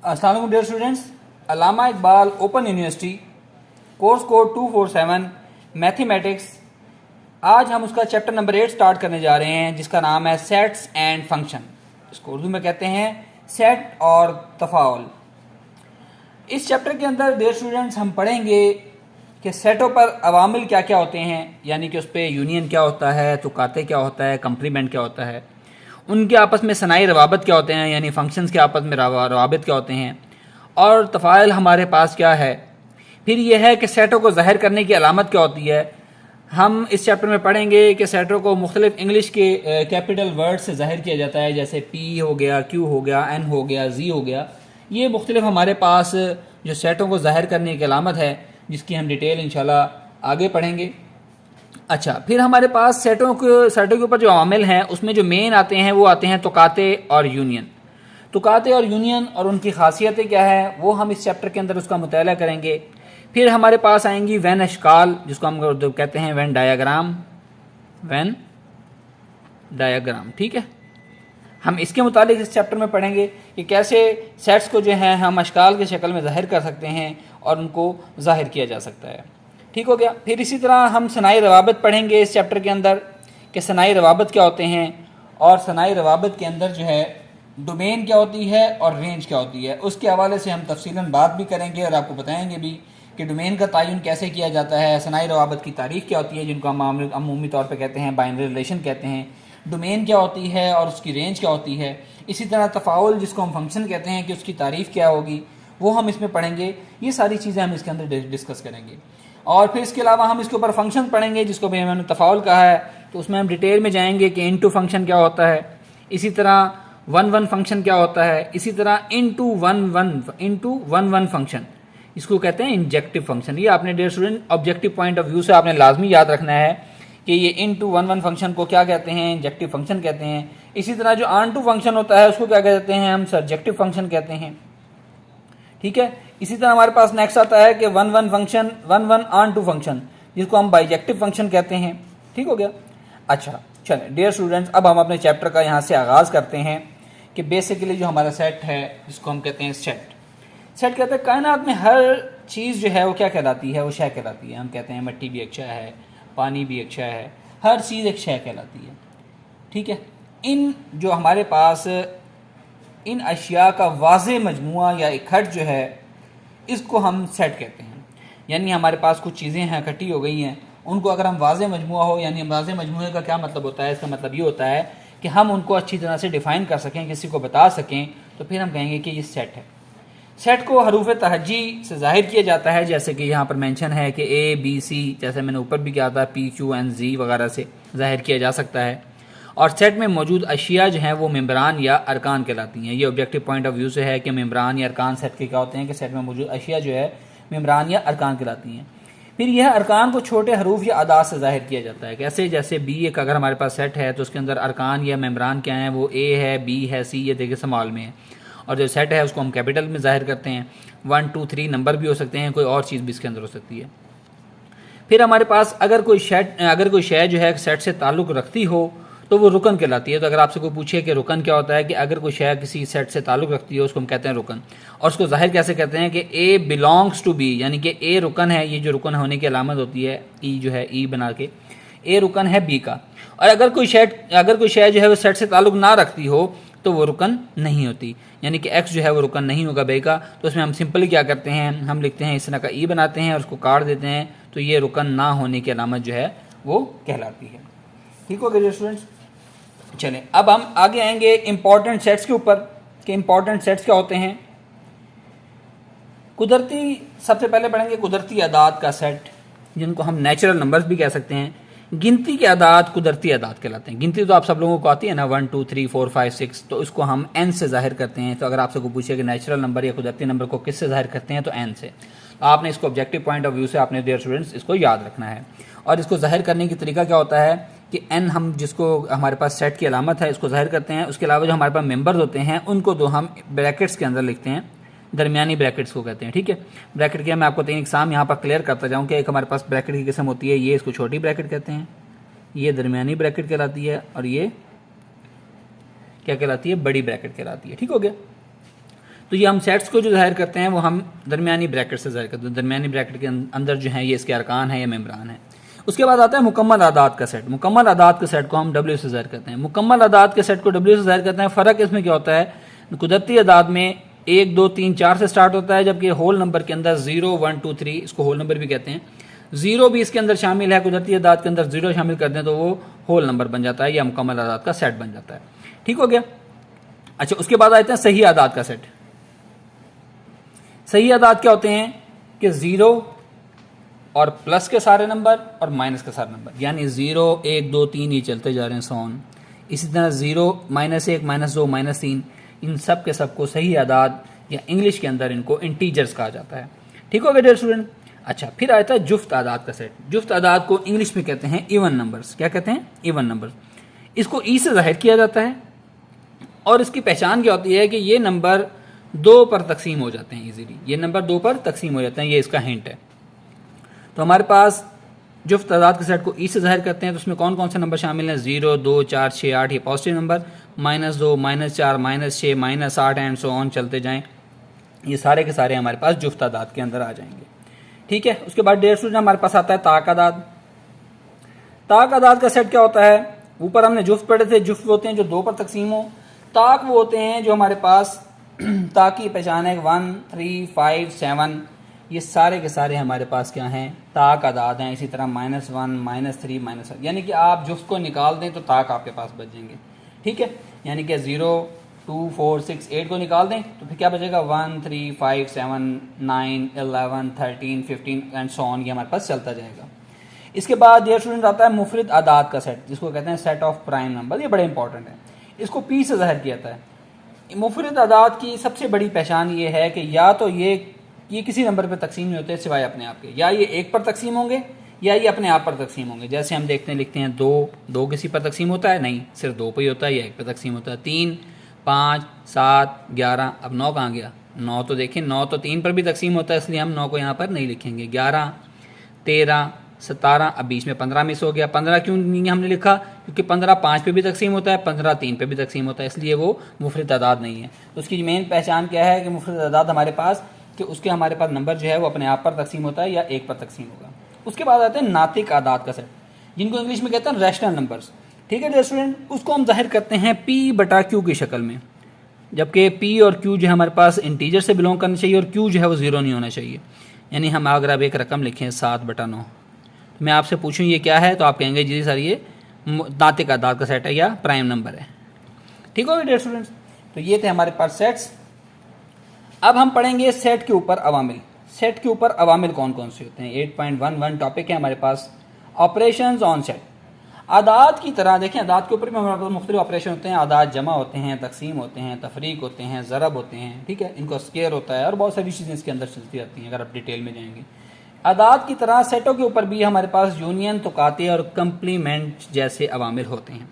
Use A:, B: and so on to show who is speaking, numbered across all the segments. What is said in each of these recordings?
A: अस्सलाम वालेकुम dear students. Allama Iqbal open university course code 247 mathematics. आज हम उसका चैप्टर नंबर 8 स्टार्ट करने जा रहे हैं जिसका नाम है सेट्स एंड फंक्शन। इसको उर्दू में कहते हैं सेट और तफाउल। इस चैप्टर के अंदर डियर स्टूडेंट्स हम पढ़ेंगे कि सेटों पर अवामिल क्या क्या होते हैं, यानी कि उस पर यूनियन क्या होता है, तुकाते क्या होता है, कंप्लीमेंट क्या होता है, उनके आपस में सनाई रवाबत क्या होते हैं, यानी फंक्शंस के आपस में रवाबत क्या होते हैं, और तफ़ाइल हमारे पास क्या है। फिर यह है कि सेटों को ज़ाहिर करने की अलामत क्या होती है। हम इस चैप्टर में पढ़ेंगे कि सेटों को मुख्तलिफ इंग्लिश के कैपिटल वर्ड से ज़ाहिर किया जाता है, जैसे पी हो गया, क्यू हो गया, एन हो गया, जी हो गया। ये मुख्तलिफ हमारे पास जो सेटों को ज़ाहिर करने की अलामत है, जिसकी हम डिटेल इंशाल्लाह आगे पढ़ेंगे। अच्छा, फिर हमारे पास सेटों के ऊपर जो आमिल हैं उसमें जो मेन आते हैं वो आते हैं तुकाते और यूनियन। तुकाते और यूनियन और उनकी खासियतें क्या है वो हम इस चैप्टर के अंदर उसका मुताला करेंगे। फिर हमारे पास आएंगी वैन अशकाल, जिसको हम कहते हैं वैन डायग्राम। वैन डायग्राम, ठीक है। हम इसके मुतालिक इस चैप्टर में पढ़ेंगे कि कैसे सेट्स को जो है हम अशकाल की शक्ल में ज़ाहिर कर सकते हैं और उनको ज़ाहिर किया जा सकता है। ठीक हो गया। फिर इसी तरह हम सनाई रवाबत पढ़ेंगे इस चैप्टर के अंदर कि सनाई रवाबत क्या होते हैं, और सनाई रवाबत के अंदर जो है डोमेन क्या होती है और रेंज क्या होती है। उसके हवाले से हम तफसीलन बात भी करेंगे और आपको बताएंगे भी कि डोमेन का तयन कैसे किया जाता है, सनाई रवाबत की तारीफ़ क्या होती है, जिनको हम अमूमी तौर पर कहते हैं बाइनरी रिलेशन कहते हैं, डोमेन क्या होती है और उसकी रेंज क्या होती है। इसी तरह तफाउल, जिसको हम फंक्शन कहते हैं, कि उसकी तारीफ़ क्या होगी, वो हम इसमें पढ़ेंगे। ये सारी चीज़ें हम इसके अंदर डिस्कस करेंगे। और फिर इसके अलावा हम इसके ऊपर फंक्शन पढ़ेंगे, जिसको भी मैंने तफाउल कहा है, तो उसमें हम डिटेल में जाएंगे कि इनटू फंक्शन क्या होता है, इसी तरह वन वन फंक्शन क्या होता है, इसी तरह इनटू वन वन फंक्शन, इसको कहते हैं इंजेक्टिव फंक्शन। ये आपने dear student objective point of view से आपने लाजमी याद रखना है कि ये इनटू वन वन फंक्शन को क्या कहते हैं, इंजेक्टिव फंक्शन कहते हैं। इसी तरह जो ऑन टू फंक्शन होता है उसको क्या कहते हैं, हम सर्जेक्टिव फंक्शन कहते हैं, ठीक है। इसी तरह हमारे पास नेक्स्ट आता है कि one one function, one one onto function, जिसको हम बाइजेक्टिव फंक्शन कहते हैं। ठीक हो गया। अच्छा चलें डियर स्टूडेंट्स, अब हम अपने चैप्टर का यहाँ से आगाज़ करते हैं कि बेसिकली जो हमारा सेट है जिसको हम कहते हैं सेट कहते हैं कायनात में हर चीज़ जो है वो क्या कहलाती है, वो शय कहलाती है। हम कहते हैं मिट्टी भी एक शय है, पानी भी एक शय है, हर चीज़ एक शय कहलाती है, ठीक है। इन जो हमारे पास इन अशिया का वाज़े मजमुआ या इकट्ठ जो है, इसको हम सेट कहते हैं। यानी हमारे पास कुछ चीज़ें हैं इकट्ठी हो गई हैं, उनको अगर हम वाज़े मजमुआ हो, यानी वाज़े मजमुए का क्या मतलब होता है, इसका मतलब ये होता है कि हम उनको अच्छी तरह से डिफ़ाइन कर सकें, किसी को बता सकें, तो फिर हम कहेंगे कि ये सेट है। सेट को हरूफ तहज्जी से ज़ाहिर किया जाता है, जैसे कि यहाँ पर मेंशन है कि ए बी सी, जैसे मैंने ऊपर भी किया था, पी क्यू एन जी वगैरह से ज़ाहिर किया जा सकता है। और सेट में मौजूद अशिया जो हैं वो मेम्बरान या अरकान कहलाती हैं। ये ऑब्जेक्टिव पॉइंट ऑफ व्यू से है कि मेम्बरान या अरकान सेट के क्या होते हैं, कि सेट में मौजूद अशिया जो है मेम्बरान या अरकान कहलाती हैं। फिर यह अरकान को छोटे हरूफ या अदाद से ज़ाहिर किया जाता है। कैसे, जैसे बी एक अगर हमारे पास सेट है तो उसके अंदर अरकान या मेम्बरान क्या हैं, वो ए है, बी है, सी, ये देखिए स्मॉल में है। और जो सेट है उसको हम कैपिटल में ज़ाहिर करते हैं। 1 2 3 नंबर भी हो सकते हैं, कोई और चीज़ भी इसके अंदर हो सकती है। फिर हमारे पास अगर कोई शय जो है सेट से ताल्लुक़ रखती हो तो वो रुकन कहलाती है। तो अगर आपसे कोई पूछे कि रुकन क्या होता है, कि अगर कोई शय किसी सेट से ताल्लुक़ रखती है उसको हम कहते हैं रुकन। और उसको ज़ाहिर कैसे करते हैं कि ए बिलोंग्स टू बी, यानी कि ए रुकन है। ये जो रुकन होने की अलामत होती है, ई जो है, ई बना के ए रुकन है बी का। और अगर कोई शय जो है वो सेट से ताल्लुक़ ना रखती हो तो वो रुकन नहीं होती, यानी कि एक्स जो है वो रुकन नहीं होगा बे का। तो उसमें हम सिंपली क्या करते हैं, हम लिखते हैं इस तरह का ई बनाते हैं और उसको काट देते हैं, तो ये रुकन ना होने की अलामत जो है वो कहलाती है। ठीक हो गया स्टूडेंट्स। चलें अब हम आगे आएंगे इंपॉर्टेंट सेट्स के ऊपर, कि इंपॉर्टेंट सेट्स क्या होते हैं। कुदरती, सबसे पहले पढ़ेंगे कुदरती अदाद का सेट, जिनको हम नेचुरल नंबर्स भी कह सकते हैं। गिनती के अदाद कुदरती अदाद कहलाते हैं। गिनती तो आप सब लोगों को आती है ना, 1 2 3 4 5 6, तो इसको हम एन से ज़ाहिर करते हैं। तो अगर आपसे कोई पूछे कि नेचुरल नंबर या कुदरती नंबर को किससे ज़ाहिर करते हैं, तो एन से। तो आपने इसको ऑब्जेक्टिव पॉइंट ऑफ व्यू से आपने डियर स्टूडेंट्स इसको याद रखना है। और इसको ज़ाहिर करने की तरीका क्या होता है कि एन, हम जिसको हमारे पास सेट की अलामत है, इसको ज़ाहिर करते हैं। उसके अलावा जो हमारे पास मेंबर्स होते हैं उनको तो हम ब्रैकेट्स के अंदर लिखते हैं, दरमियानी ब्रैकेट्स को कहते हैं, ठीक है। ब्रैकेट के मैं आपको 3 एग्जाम यहाँ पर क्लियर करता जाऊँ कि एक हमारे पास ब्रैकेट की किस्म होती है, ये इसको छोटी ब्रैकेट कहते हैं, ये दरमियानी ब्रैकेट कहलाती है, और ये क्या कहलाती है, बड़ी ब्रैकेट कहलाती है। ठीक हो गया। तो ये हम सेट्स को जो ज़ाहिर करते हैं वो हम दरमियानी ब्रैकेट से ज़ाहिर करते हैं। दरमियानी ब्रैकेट के अंदर जो है ये इसके अरकान है या मेम्बरान है। उसके बाद आता है मुकम्मल आदाद का सेट। मुकम्मल आदाद के सेट को हम W से ज़ाहिर करते हैं। मुकम्मल आदाद के सेट को W से ज़ाहिर करते हैं। फ़र्क इसमें क्या होता है, कुदरती आदाद में 1 2 3 4 से स्टार्ट होता है, जबकि होल नंबर के अंदर 0 1 2 3, इसको होल नंबर भी कहते हैं, 0 भी इसके अंदर शामिल है। कुदरती आदाद के अंदर 0 शामिल कर दें तो वो होल नंबर बन जाता है या मुकम्मल आदाद का सेट बन जाता है। ठीक हो गया। अच्छा, उसके बाद आते हैं सही आदाद का सेट। सही आदाद क्या होते हैं कि 0 और प्लस के सारे नंबर और माइनस के सारे नंबर, यानी 0 1 2 3 ये चलते जा रहे हैं सोन। इसी तरह 0 -1 -2 -3, इन सब के सब को सही आदाद या इंग्लिश के अंदर इनको इंटीजर्स कहा जाता है। ठीक हो गया डियर स्टूडेंट। अच्छा, फिर आता है जुफ्त आदाद का सेट। जुफ्त आदाद को इंग्लिश में कहते हैं इवन नंबर्स। क्या कहते हैं? Even numbers. इसको ई से जाहिर किया जाता है और इसकी पहचान क्या होती है कि ये नंबर 2 पर तकसीम हो जाते हैं इजीली। ये नंबर 2 पर तकसीम हो जाते हैं, ये इसका हिंट है। तो हमारे पास जुफ्त आदाद के सेट को ई से जाहिर करते हैं तो उसमें कौन कौन से नंबर शामिल हैं? 0 2 4 6 8 ये positive number, -2 -4 -6 -8 and so on चलते जाएं। ये सारे के सारे हमारे पास जुफ्त आदाद के अंदर आ जाएंगे। ठीक है। उसके बाद डेढ़ स्टूडेंट हमारे पास आता है ताक आदाद। ताक आदाद का सेट क्या होता है? ऊपर हमने जुफ्त पढ़े थे, जुफ्त होते हैं जो 2 पर तकसीम हो। ताक वो होते हैं जो हमारे पास ताक की पहचान है 1 3 5 7, ये सारे के सारे हमारे पास क्या हैं? ताक आदाद हैं। इसी तरह -1 -3 -1, यानी कि आप जुफ्त को निकाल दें तो ताक आपके पास बच जाएंगे। ठीक है। यानी कि 0 2 4 6 8 को निकाल दें तो फिर क्या बचेगा? 1 3 5 7 9 11 13 15 एंड सो ऑन, ये हमारे पास चलता जाएगा। इसके बाद डियर स्टूडेंट आता है मुफरद आदाद का सेट, जिसको कहते हैं सेट ऑफ प्राइम नंबर। ये बड़े इंपॉर्टेंट है। इसको पी से ज़ाहिर किया जाता है। मुफरद आदाद की सबसे बड़ी पहचान ये है कि या तो ये किसी नंबर पर तकसीम नहीं होते सिवाय अपने आप के, या ये 1 पर तकसीम होंगे या ये अपने आप पर तकसीम होंगे। जैसे हम देखते हैं, लिखते हैं 2 किसी पर तकसीम होता है? नहीं, सिर्फ 2 पर ही होता है या 1 पर तकसीम होता है। 3 5 7 11, अब 9 कहाँ गया? 9 तो देखें, 9 तो 3 पर भी तकसीम होता है, इसलिए हम 9 को यहाँ पर नहीं लिखेंगे। 11 13 17, अब बीच में 15 मिस हो गया। 15 क्यों नहीं हमने लिखा? क्योंकि 15 5 पे भी तकसीम होता है, 15 3 पे भी तकसीम होता है, इसलिए वो मुफरद आदाद नहीं है। तो उसकी मेन पहचान क्या है कि मुफरद आदाद हमारे पास कि उसके हमारे पास नंबर जो है वो अपने आप पर तकसीम होता है या 1 पर तकसीम होगा। उसके बाद आते हैं नातिक आदाद का सेट, जिनको इंग्लिश में कहते हैं रैशनल नंबर्स। ठीक है डियर स्टूडेंट। उसको हम जाहिर करते हैं P/Q की शक्ल में, जबकि P और Q जो है हमारे पास इंटीजर से बिलोंग करना चाहिए और Q जो है वो 0 नहीं होना चाहिए। यानी हम अगर अब एक रकम लिखें 7/9, तो मैं आपसे पूछूं ये क्या है, तो आप कहेंगे जी सर ये नातिक आदाद का सेट है या प्राइम नंबर है। ठीक हो गया डियर स्टूडेंट्स। तो ये थे हमारे पास सेट्स। अब हम पढ़ेंगे सेट के ऊपर अवामिल। सेट के ऊपर अवामिल कौन कौन से होते हैं? 8.11 टॉपिक है हमारे पास, ऑपरेशंस ऑन सेट। आदाद की तरह देखें, आदाद के ऊपर भी हमारे पास मुख्तलिफ ऑपरेशन होते हैं। आदाद जमा होते हैं, तकसीम होते हैं, तफरीक होते हैं, ज़रब होते हैं। ठीक है, इनको स्केयर होता है और बहुत सारी चीज़ें इसके अंदर चलती रहती हैं अगर आप डिटेल में जाएंगे। आदाद की तरह सेटों के ऊपर भी हमारे पास यूनियन, तुकाते और कम्प्लीमेंट जैसे अवामिल होते हैं।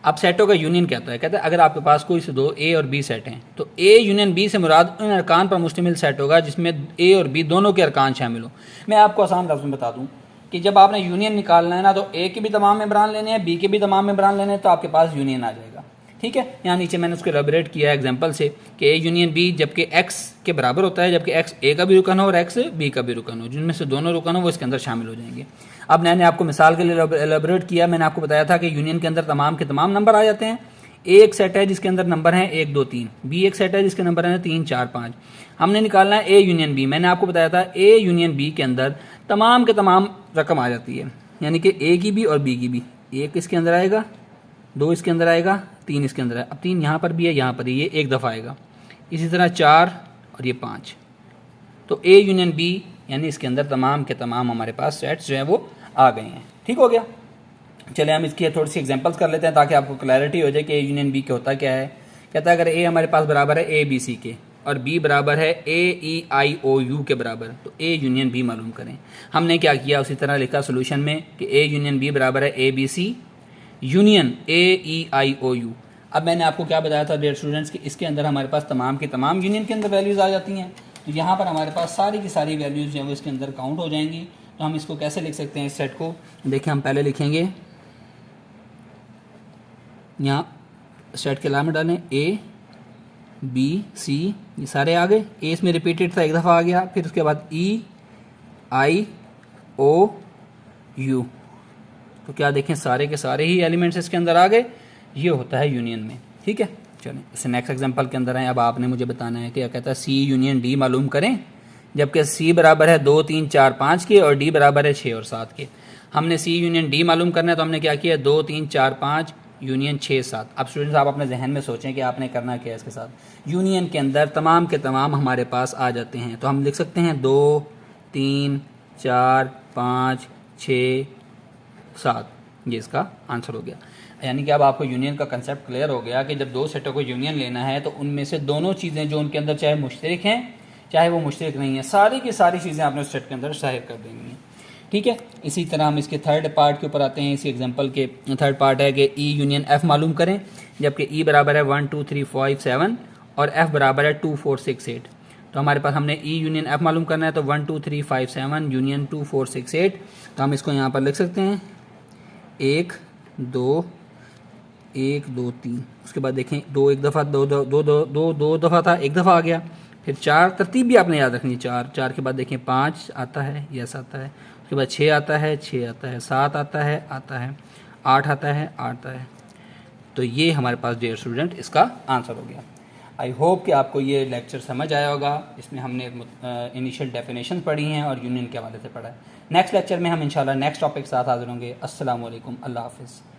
A: अब सेटों का यूनियन क्या होता है? कहता है अगर आपके पास कोई से 2 ए और बी सेट हैं तो ए यूनियन बी से मुराद उन अरकान पर मुश्तमिल सेट होगा जिसमें ए और बी दोनों के अरकान शामिल हो। मैं आपको आसान लफ्ज़ में बता दूं कि जब आपने यूनियन निकालना है ना, तो ए के भी तमाम मेंबरान लेने हैं, बी के भी तमाम मेंबरान लेने हैं, तो आपके पास यूनियन आ जाएगा। ठीक है। यहाँ नीचे मैंने उसको एलैबोरेट किया है एग्जांपल से कि ए यूनियन बी जबकि एक्स के बराबर होता है, जबकि एक्स ए का भी रुकन हो और एक्स बी का भी रुकन हो, जिनमें से दोनों रुकन हो वो इसके अंदर शामिल हो जाएंगे। अब मैंने आपको मिसाल के लिए एलैबोरेट किया। मैंने आपको बताया था कि यूनियन के अंदर तमाम के तमाम नंबर आ जाते हैं। ए एक सेट है जिसके अंदर नंबर हैं 1 2 3, बी एक सेट है जिसके नंबर हैं 3 4 5। हमने निकालना है ए यूनियन बी। मैंने आपको बताया था ए यूनियन बी के अंदर तमाम के तमाम रकम आ जाती है, यानी कि ए की भी और बी की भी। 1 इसके अंदर आएगा, 2 इसके अंदर आएगा, 3 इसके अंदर है। अब 3 यहाँ पर भी है, यहाँ पर ये एक दफ़ा आएगा। इसी तरह 4 और ये 5। तो ए यूनियन बी यानी इसके अंदर तमाम के तमाम हमारे पास सेट्स जो है वो आ गए हैं। ठीक हो गया। चले हम इसकी थोड़ी सी एग्जांपल्स कर लेते हैं ताकि आपको क्लैरिटी हो जाए कि ए यूनियन बी क्या होता क्या है। कहता है अगर ए हमारे पास बराबर है ए बी सी के और बी बराबर है ए ई आई ओ यू के बराबर, तो ए यूनियन बी मालूम करें। हमने क्या किया, उसी तरह लिखा सोल्यूशन में कि ए यूनियन बी बराबर है A B C union A E I O U. अब मैंने आपको क्या बताया था डियर स्टूडेंट्स कि इसके अंदर हमारे पास तमाम की तमाम यूनियन के अंदर वैल्यूज़ आ जाती हैं। तो यहाँ पर हमारे पास सारी की सारी वैल्यूज़ जो है वो इसके अंदर काउंट हो जाएंगी। तो हम इसको कैसे लिख सकते हैं इस सेट को? देखिए हम पहले लिखेंगे, यहाँ सेट के लाइन में डालें ए बी सी ये सारे आ गए, ए इसमें रिपीटेड था एक दफ़ा आ गया, फिर उसके बाद ई आई ओ यू, तो क्या देखें सारे के सारे ही एलिमेंट्स इसके अंदर आ गए, ये होता है यूनियन में। ठीक है, चलें इससे नेक्स्ट एग्जांपल के अंदर आए। अब आपने मुझे बताना है क्या कहता है सी यूनियन डी मालूम करें, जबकि सी बराबर है 2 3 4 5 के और डी बराबर है 6 और 7 के। हमने सी यूनियन डी मालूम करना है, तो हमने क्या किया 2 3 4 5 यूनियन 6 7। अब स्टूडेंट्स आप अपने जहन में सोचें कि आपने करना क्या है इसके साथ। यूनियन के अंदर तमाम के तमाम हमारे पास आ जाते हैं, तो हम लिख सकते हैं 2 3 4 5 6 7, ये इसका आंसर हो गया। यानी कि अब आपको यूनियन का कंसेप्ट क्लियर हो गया कि जब दो सेटों को यूनियन लेना है तो उनमें से दोनों चीज़ें जो उनके अंदर चाहे मुश्तरक हैं चाहे वो मुश्तरक नहीं है, सारी की सारी चीज़ें आपने उस सेट के अंदर ज़ाहिर कर देनी है। ठीक है, इसी तरह हम इसके थर्ड पार्ट के ऊपर आते हैं। इसी एग्जांपल के थर्ड पार्ट है कि ई यूनियन एफ मालूम करें, जबकि ई बराबर है 1 2 3 5 7 और एफ बराबर है 2 4 6 8। तो हमारे पास हमने ई यूनियन एफ मालूम करना है, तो 1 2 3 5 7 यूनियन 2 4 6 8। तो हम इसको यहाँ पर लिख सकते हैं 1 2 1 2 3। उसके बाद देखें दो एक दफ़ा दो दफ़ा था, एक दफ़ा आ गया, फिर 4 तरतीब भी आपने याद रखनी, 4 के बाद देखें 5 आता है, यस आता है, उसके बाद 6 आता है, 6 आता है, 7 आता है, 8 आता है, 8 आता है। तो ये हमारे पास डियर स्टूडेंट इसका आंसर हो गया। आई होप कि आपको ये लेक्चर समझ आया होगा। इसमें हमने इनिशियल डेफिनेशन पढ़ी हैं और यूनियन के हवाले से पढ़ा है। नेक्स्ट लेक्चर में हम इंशाल्लाह नेक्स्ट टॉपिक के साथ हाजिर होंगे। अस्सलाम वालेकुम, अल्लाह हाफिज़।